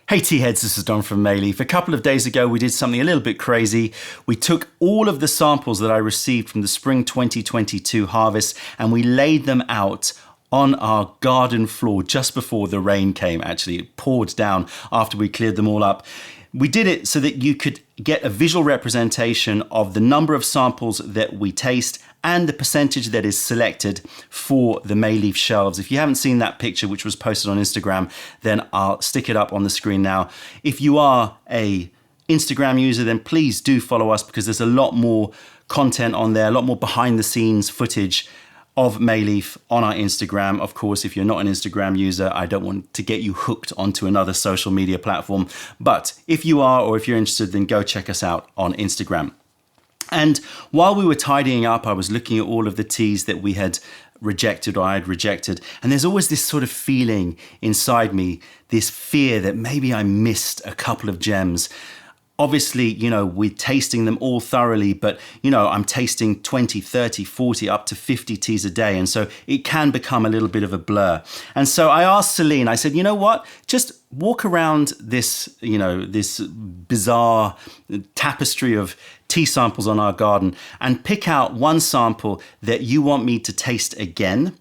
Hey tea heads, this is Don from Mei Leaf. A couple of days ago we did something a little bit crazy. We took all of the samples that I received from the spring 2022 harvest and we laid them out on our garden floor just before the rain came. Actually, it poured down after we cleared them all up. We did it so that you could get a visual representation of the number of samples that we taste and the percentage that is selected for the Mei Leaf shelves. If you haven't seen that picture, which was posted on Instagram, then I'll stick it up on the screen now. If you are a Instagram user, then please do follow us because there's a lot more content on there, a lot more behind the scenes footage of Mei Leaf on our Instagram. Of course, if you're not an Instagram user, I don't want to get you hooked onto another social media platform. But if you are, or if you're interested, then go check us out on Instagram. And while we were tidying up, I was looking at all of the teas that we had rejected or I had rejected. And there's always this sort of feeling inside me, this fear that maybe I missed a couple of gems. Obviously, you know, we're tasting them all thoroughly, but, you know, I'm tasting 20, 30, 40, up to 50 teas a day. And so it can become a little bit of a blur. And so I asked Celine, I said, you know what, just walk around this, you know, this bizarre tapestry of tea samples on our garden and pick out one sample that you want me to taste again.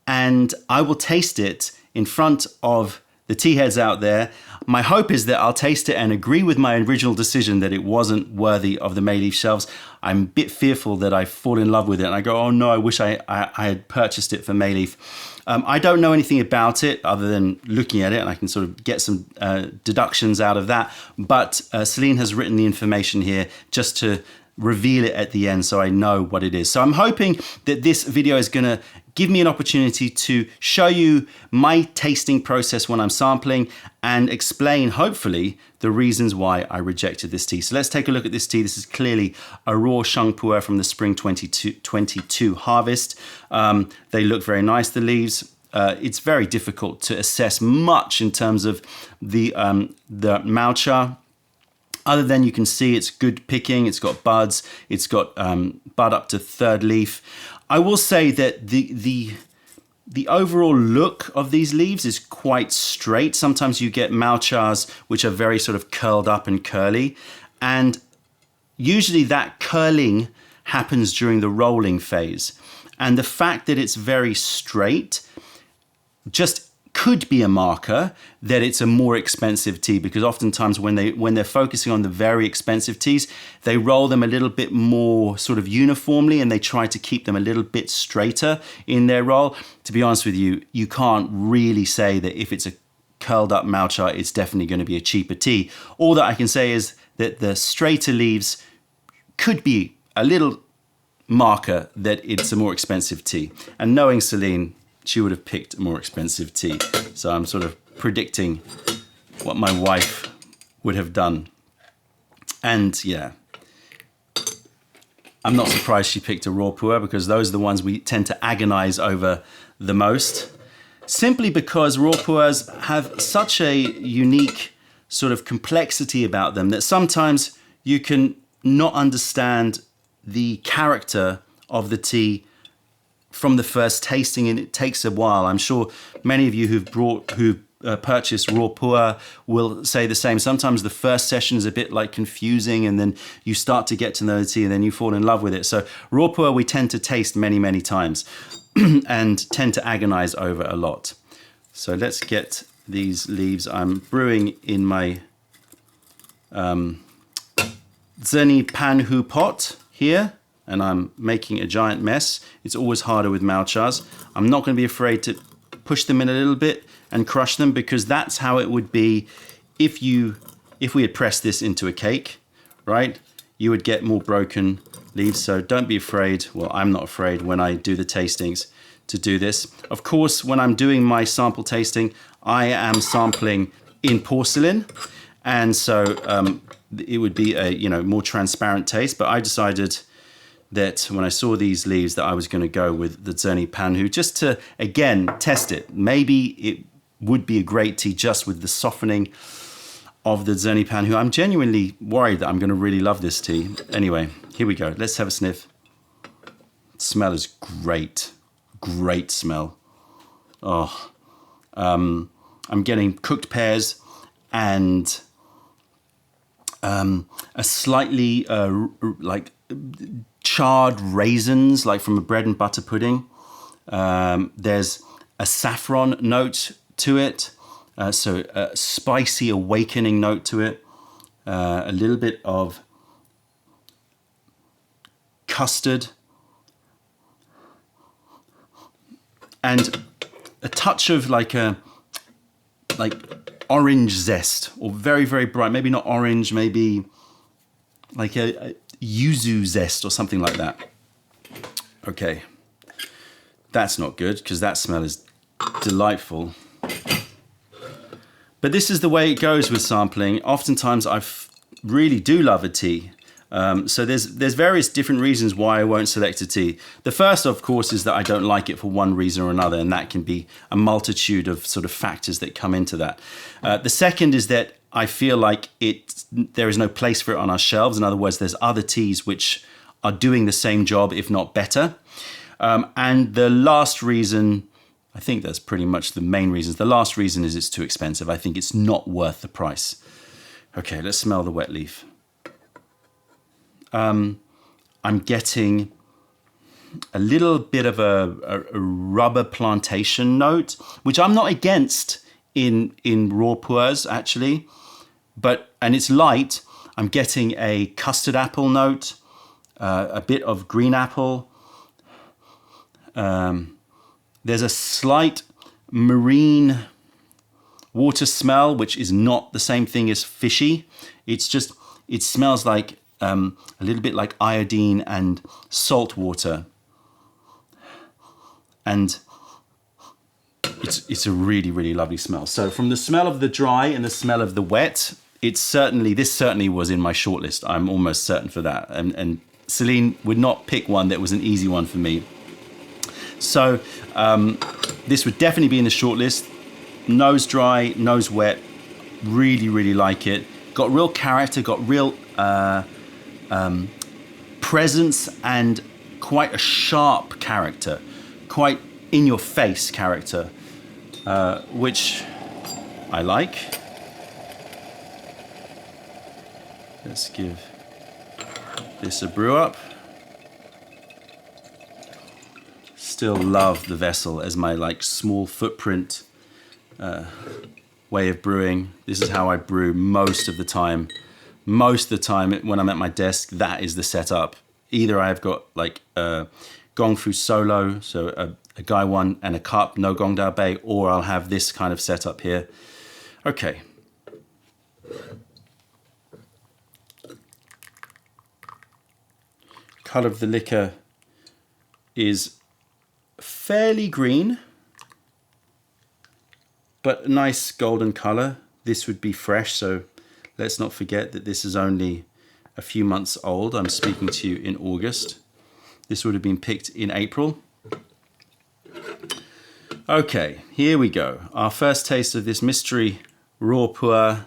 And I will taste it in front of the tea heads out there. My hope is that I'll taste it and agree with my original decision that it wasn't worthy of the Mei Leaf shelves. I'm a bit fearful that I fall in love with it and I go, oh no, I wish I had purchased it for Mei Leaf. I don't know anything about it other than looking at it, and I can sort of get some deductions out of that. But Celine has written the information here just to reveal it at the end so I know what it is. So I'm hoping that this video is going to give me an opportunity to show you my tasting process when I'm sampling and explain, hopefully, the reasons why I rejected this tea. So let's take a look at this tea. This is clearly a raw sheng pu-erh from the spring 2022 harvest. They look very nice, the leaves. It's very difficult to assess much in terms of the mao-cha. Other than you can see it's good picking, it's got buds, it's got bud up to third leaf. I will say that the overall look of these leaves is quite straight. Sometimes you get mao-chas which are very sort of curled up and curly. And usually that curling happens during the rolling phase. And the fact that it's very straight just could be a marker that it's a more expensive tea, because oftentimes when they're focusing on the very expensive teas, they roll them a little bit more sort of uniformly and they try to keep them a little bit straighter in their roll. To be honest with you, you can't really say that if it's a curled up mao-cha, it's definitely going to be a cheaper tea. All that I can say is that the straighter leaves could be a little marker that it's a more expensive tea. And knowing Celine, she would have picked a more expensive tea. So I'm sort of predicting what my wife would have done. And yeah, I'm not surprised she picked a raw pu-erh because those are the ones we tend to agonize over the most. Simply because raw pu-erhs have such a unique sort of complexity about them that sometimes you can not understand the character of the tea from the first tasting, and it takes a while. I'm sure many of you who've purchased raw pu-erh will say the same. Sometimes the first session is a bit like confusing, and then you start to get to know the tea, and then you fall in love with it. So raw pu-erh we tend to taste many, many times and tend to agonize over a lot. So let's get these leaves. I'm brewing in my zeni panhu pot here, and I'm making a giant mess. It's always harder with mao-chas. I'm not going to be afraid to push them in a little bit and crush them, because that's how it would be if we had pressed this into a cake, right? You would get more broken leaves. So don't be afraid. Well, I'm not afraid when I do the tastings to do this. Of course, when I'm doing my sample tasting, I am sampling in porcelain, and so it would be a more transparent taste. But I decided that when I saw these leaves that I was going to go with the zeni panhu just to, again, test it. Maybe it would be a great tea just with the softening of the zeni panhu. I'm genuinely worried that I'm going to really love this tea. Anyway, here we go. Let's have a sniff. The smell is great. Great smell. Oh, I'm getting cooked pears and a slightly like charred raisins, like from a bread and butter pudding. There's a saffron note to it, so a spicy awakening note to it. A little bit of custard, and a touch of like orange zest, or very, very bright, maybe not orange, maybe like a yuzu zest or something like that. Okay, that's not good because that smell is delightful. But this is the way it goes with sampling. Oftentimes I really do love a tea. So there's various different reasons why I won't select a tea. The first, of course, is that I don't like it for one reason or another, and that can be a multitude of sort of factors that come into that. The second is that I feel like there is no place for it on our shelves. In other words, there's other teas which are doing the same job, if not better. And the last reason, I think that's pretty much the main reasons. The last reason is it's too expensive. I think it's not worth the price. Okay, let's smell the wet leaf. I'm getting a little bit of a rubber plantation note, which I'm not against in raw pu-erhs actually, and it's light. I'm getting a custard apple note, a bit of green apple. There's a slight marine water smell, which is not the same thing as fishy. It smells like a little bit like iodine and salt water. And it's a really, really lovely smell. So from the smell of the dry and the smell of the wet, this certainly was in my shortlist. I'm almost certain for that. And Celine would not pick one that was an easy one for me. So this would definitely be in the shortlist. Nose dry, nose wet, really, really like it. Got real character, got real presence, and quite a sharp character, quite in your face character, which I like. Let's give this a brew up. Still love the vessel as my like small footprint way of brewing. This is how I brew most of the time. Most of the time when I'm at my desk, that is the setup. Either I've got like a gong fu solo, so a gai one and a cup, no gong dao bei, or I'll have this kind of setup here. Okay. Color of the liquor is fairly green, but a nice golden color. This would be fresh, so let's not forget that this is only a few months old. I'm speaking to you in August. This would have been picked in April. Okay, here we go. Our first taste of this mystery raw pu-erh,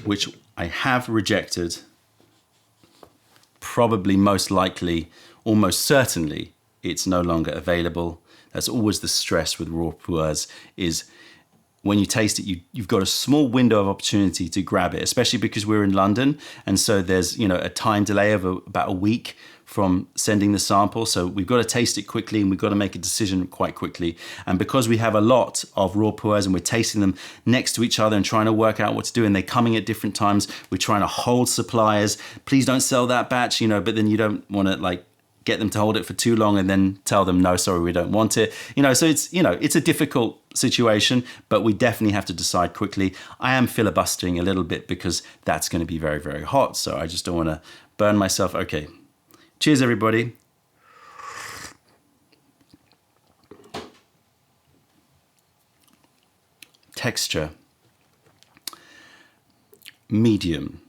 which I have rejected. Probably, most likely, almost certainly, it's no longer available. That's always the stress with raw pu-erhs, is when you taste it, you've got a small window of opportunity to grab it, especially because we're in London. And so there's, a time delay of about a week from sending the sample. So we've got to taste it quickly and we've got to make a decision quite quickly. And because we have a lot of raw pu-erhs and we're tasting them next to each other and trying to work out what to do, and they're coming at different times, we're trying to hold suppliers. Please don't sell that batch, but then you don't want to get them to hold it for too long and then tell them, no, sorry, we don't want it. So it's a difficult situation, but we definitely have to decide quickly. I am filibustering a little bit because that's going to be very, very hot. So I just don't want to burn myself. Okay. Cheers, everybody. Texture. Medium.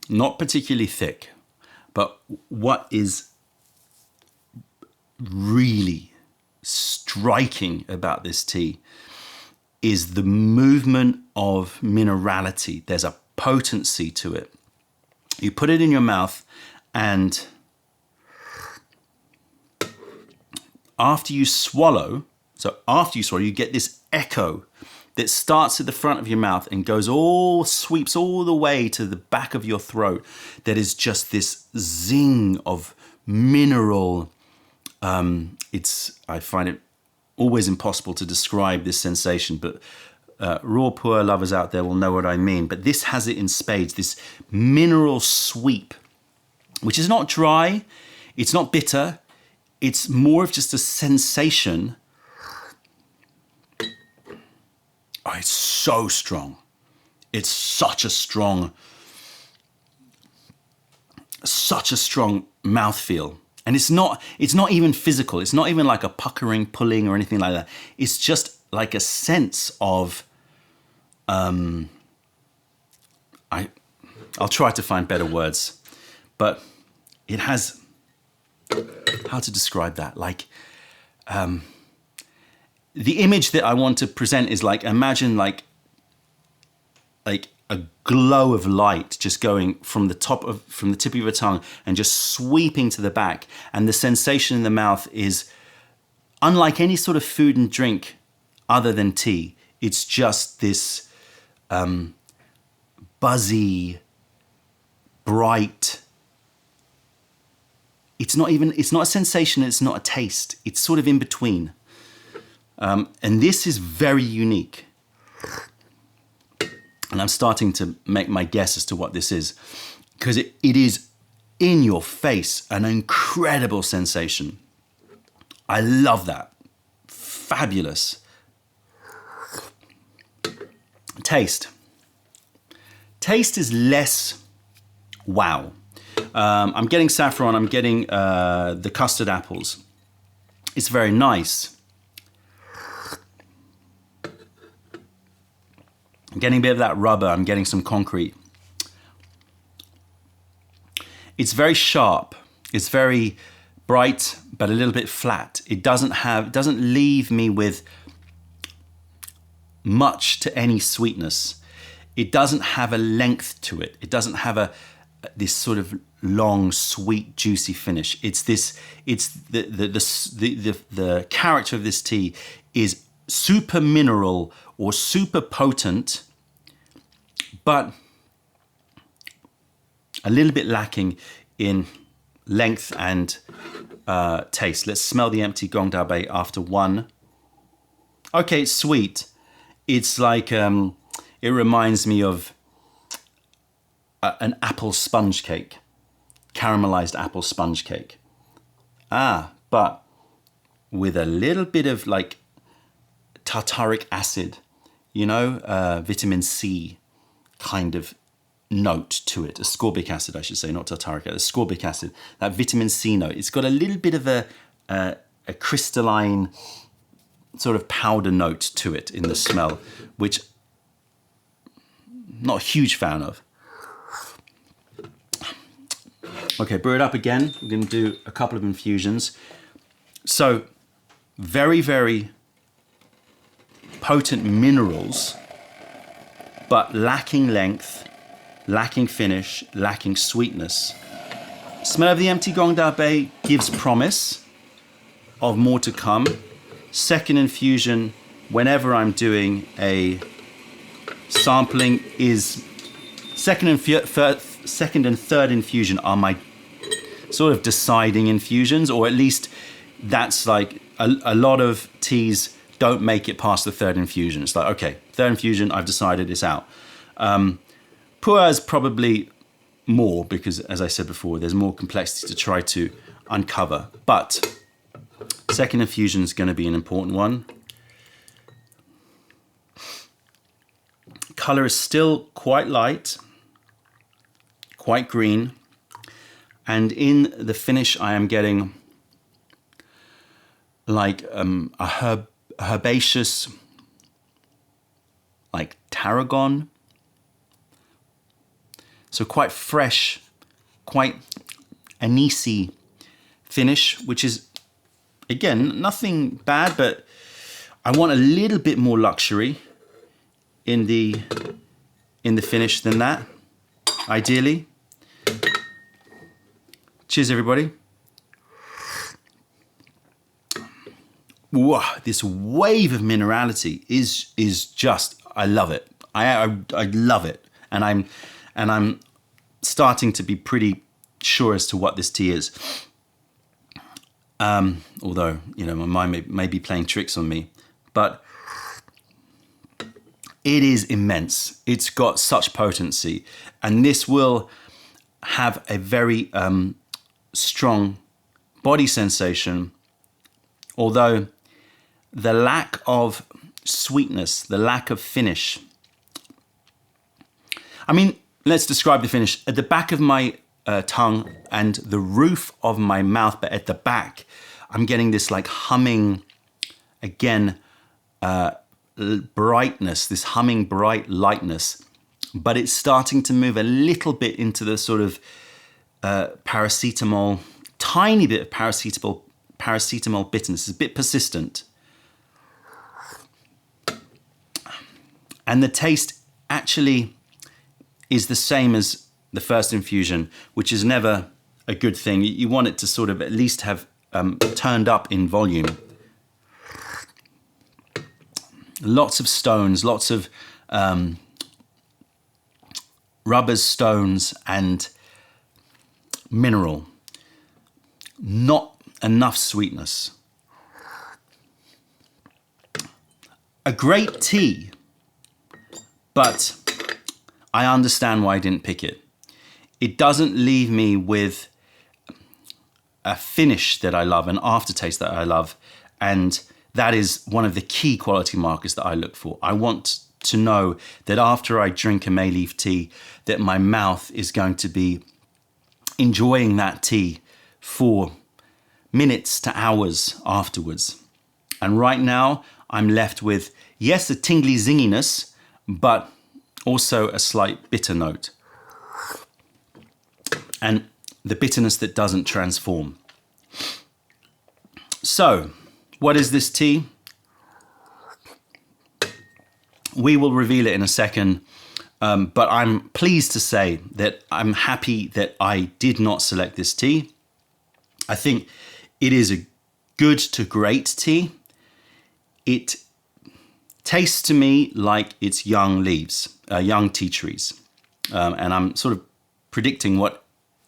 Not particularly thick, but what is really striking about this tea is the movement of minerality. There's a potency to it. You put it in your mouth, and after you swallow, you get this echo that starts at the front of your mouth and sweeps all the way to the back of your throat. That is just this zing of mineral. I find it always impossible to describe this sensation, but raw pu-erh lovers out there will know what I mean. But this has it in spades, this mineral sweep, which is not dry, it's not bitter, it's more of just a sensation. Oh, it's so strong. It's such a strong mouthfeel. And it's not even physical. It's not even like a puckering, pulling or anything like that. It's just like a sense of, I'll try to find better words, but it has, how to describe that? Like, the image that I want to present is like, imagine like a glow of light just going from the tip of your tongue and just sweeping to the back. And the sensation in the mouth is unlike any sort of food and drink other than tea. It's just this buzzy, bright. It's not a sensation, it's not a taste. It's sort of in between. And this is very unique. And I'm starting to make my guess as to what this is, because it is in your face, an incredible sensation. I love that. Fabulous. Taste. Taste is less wow. I'm getting saffron, I'm getting the custard apples. It's very nice. I'm getting a bit of that rubber, I'm getting some concrete. It's very sharp, it's very bright, but a little bit flat. It doesn't leave me with much to any sweetness. It doesn't have a length to it. It doesn't have this sort of long, sweet, juicy finish. It's the character of this tea is super mineral or super potent, but a little bit lacking in length and taste. Let's smell the empty gong da bei after one. Okay, it's sweet. It's like, it reminds me of an apple sponge cake, caramelized apple sponge cake. But with a little bit of like tartaric acid, vitamin C kind of note to it. Ascorbic acid, I should say, not tartaric acid, ascorbic acid, that vitamin C note. It's got a little bit of a crystalline sort of powder note to it in the smell, which I'm not a huge fan of. Okay, brew it up again. We're going to do a couple of infusions. So very, very potent minerals, but lacking length, lacking finish, lacking sweetness. Smell of the empty gong da bei gives promise of more to come. Second infusion, whenever I'm doing a sampling, is second and third infusion are my sort of deciding infusions, or at least that's like a lot of teas don't make it past the third infusion. It's like, okay, third infusion, I've decided it's out. Pu-erh is probably more because, as I said before, there's more complexity to try to uncover. But second infusion is going to be an important one. Color is still quite light, quite green. And in the finish, I am getting like a herbaceous, like tarragon. So quite fresh, quite anisey finish, which is, again, nothing bad, but I want a little bit more luxury in the finish than that, ideally. Cheers, everybody. this wave of minerality is just, I love it. I love it, and I'm starting to be pretty sure as to what this tea is. Although, you know, my mind may be playing tricks on me, but it is immense. It's got such potency, and this will have a very strong body sensation, although the lack of sweetness, the lack of finish. I mean, let's describe the finish. At the back of my tongue and the roof of my mouth, but at the back, I'm getting this like humming, again, brightness, this humming bright lightness, but it's starting to move a little bit into the sort of paracetamol, tiny bit of paracetamol bitterness. It's a bit persistent. And the taste actually is the same as the first infusion, which is never a good thing. You want it to sort of at least have turned up in volume. Lots of stones, lots of rubbers, stones, and mineral. Not enough sweetness. A great tea, but I understand why I didn't pick it. It doesn't leave me with a finish that I love, an aftertaste that I love, and that is one of the key quality markers that I look for. I want to know that after I drink a Mei Leaf tea, that my mouth is going to be enjoying that tea for minutes to hours afterwards. And right now, I'm left with, yes, a tingly zinginess, but also a slight bitter note. And the bitterness that doesn't transform. So, what is this tea? We will reveal it in a second, but I'm pleased to say that I'm happy that I did not select this tea. I think it is a good to great tea. It tastes to me like it's young leaves, young tea trees. And I'm sort of predicting what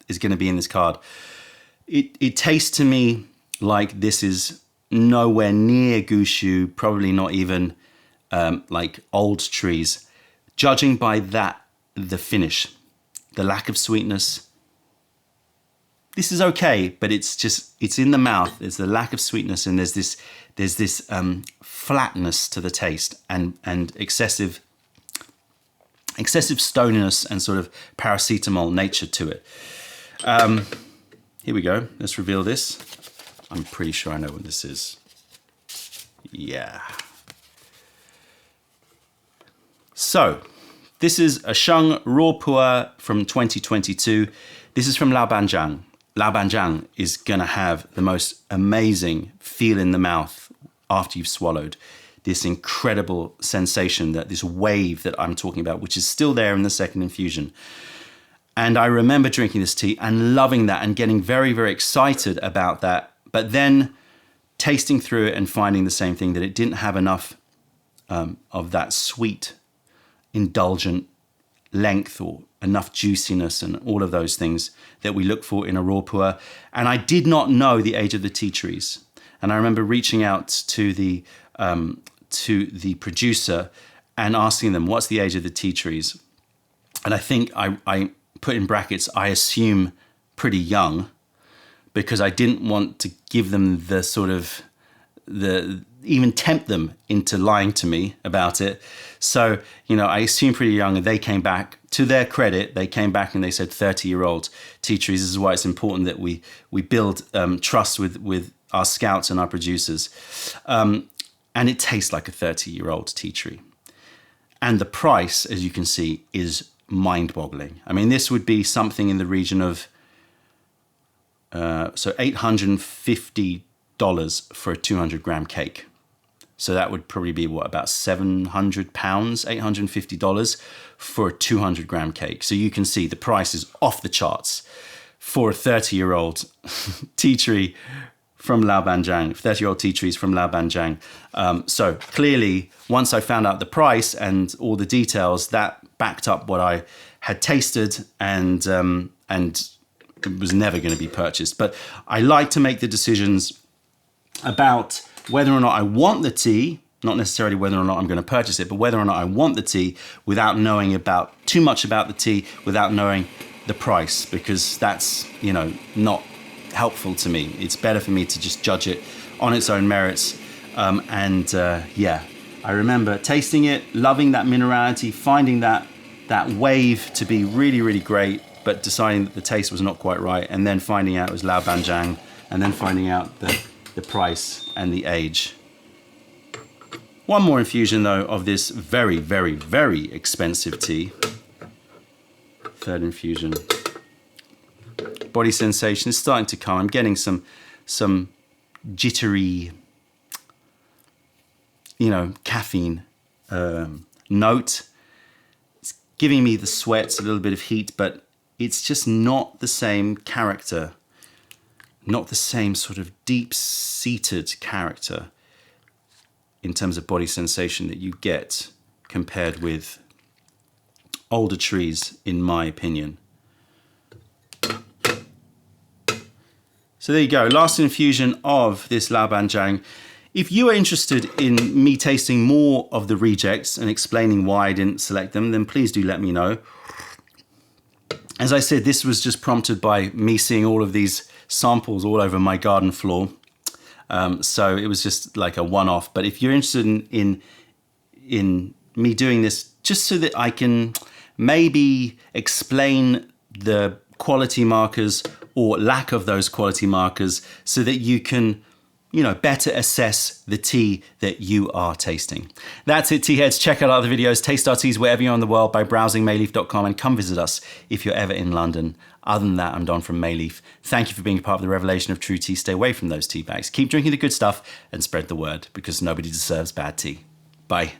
is going to be in this card. It tastes to me like this is nowhere near Gushu, probably not even like old trees. Judging by that, the finish, the lack of sweetness. This is okay, but it's in the mouth. There's the lack of sweetness, and there's this flatness to the taste, and excessive stoniness and sort of paracetamol nature to it. Here we go. Let's reveal this. I'm pretty sure I know what this is. Yeah. So, this is a Sheng Raw Pu-erh from 2022. This is from Lao Banjiang. Lao Banjiang is going to have the most amazing feel in the mouth after you've swallowed. This incredible sensation, that this wave that I'm talking about, which is still there in the second infusion. And I remember drinking this tea and loving that and getting very, very excited about that. But then tasting through it and finding the same thing, that it didn't have enough of that sweet, indulgent length or enough juiciness and all of those things that we look for in a raw pu-erh. And I did not know the age of the tea trees. And I remember reaching out to the producer and asking them, what's the age of the tea trees? And I think I put in brackets, I assume pretty young, because I didn't want to give them the sort of, even tempt them into lying to me about it. So, I assume pretty young, and they came back, to their credit, they came back and they said 30-year-old tea trees. This is why it's important that we build trust with our scouts and our producers. And it tastes like a 30-year-old tea tree. And the price, as you can see, is mind-boggling. I mean, this would be something in the region of $850 for a 200-gram cake. So that would probably be, about £700, $850 for a 200-gram cake. So you can see the price is off the charts for a 30-year-old tea tree from Laobanjiang, 30-year-old tea trees from Laobanjiang. So clearly, once I found out the price and all the details, that backed up what I had tasted, and it was never going to be purchased. But I like to make the decisions about whether or not I want the tea, not necessarily whether or not I'm going to purchase it, but whether or not I want the tea without knowing about too much about the tea, without knowing the price, because that's, you know, not helpful to me. It's better for me to just judge it on its own merits. Yeah, I remember tasting it, loving that minerality, finding that wave to be really, really great, but deciding that the taste was not quite right, and then finding out it was Laobanjiang, and then finding out the price and the age. One more infusion though of this very, very, very expensive tea. Third infusion. Body sensation is starting to come. I'm getting some jittery, you know, caffeine note. It's giving me the sweats, a little bit of heat, but it's just not the same character, not the same sort of deep-seated character in terms of body sensation that you get compared with older trees, in my opinion. So there you go, last infusion of this Laobanjiang. If you are interested in me tasting more of the rejects and explaining why I didn't select them, then please do let me know. As I said, this was just prompted by me seeing all of these samples all over my garden floor. So it was just like a one-off. But if you're interested in me doing this, just so that I can maybe explain the quality markers or lack of those quality markers, so that you can, you know, better assess the tea that you are tasting. That's it, tea heads. Check out other videos, taste our teas wherever you're in the world by browsing mayleaf.com, and come visit us if you're ever in London. Other than that, I'm Don from Mei Leaf. Thank you for being a part of the revelation of true tea. Stay away from those tea bags. Keep drinking the good stuff and spread the word, because nobody deserves bad tea. Bye.